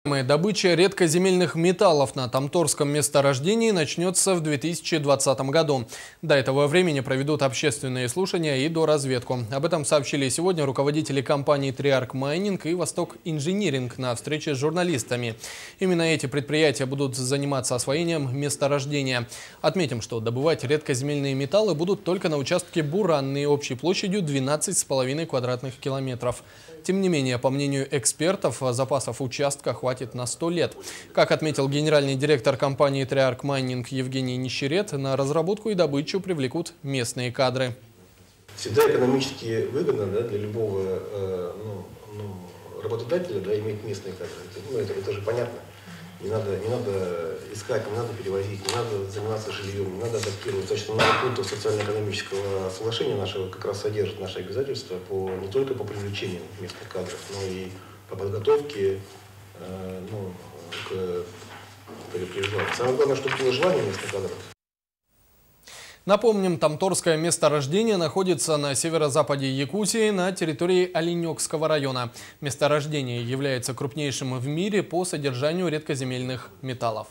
Добыча редкоземельных металлов на Тамторском месторождении начнется в 2020 году. До этого времени проведут общественные слушания и доразведку. Об этом сообщили сегодня руководители компаний «Триарк Майнинг» и «Восток Инжиниринг» на встрече с журналистами. Именно эти предприятия будут заниматься освоением месторождения. Отметим, что добывать редкоземельные металлы будут только на участке Буранный общей площадью 12,5 квадратных километров. Тем не менее, по мнению экспертов, запасов участка хватит на 100 лет. Как отметил генеральный директор компании «Триарк Майнинг» Евгений Нищерет, на разработку и добычу привлекут местные кадры. Всегда экономически выгодно, для любого работодателя, иметь местные кадры. Это же понятно. Не надо искать, не надо перевозить, не надо заниматься жильем, не надо адаптировать. Достаточно много пунктов социально-экономического соглашения нашего как раз содержит наши обязательства не только по привлечению местных кадров, но и по подготовке к переживанию. Самое главное, чтобы было желание местных кадров. Напомним, Тамторское месторождение находится на северо-западе Якутии на территории Оленёкского района. Месторождение является крупнейшим в мире по содержанию редкоземельных металлов.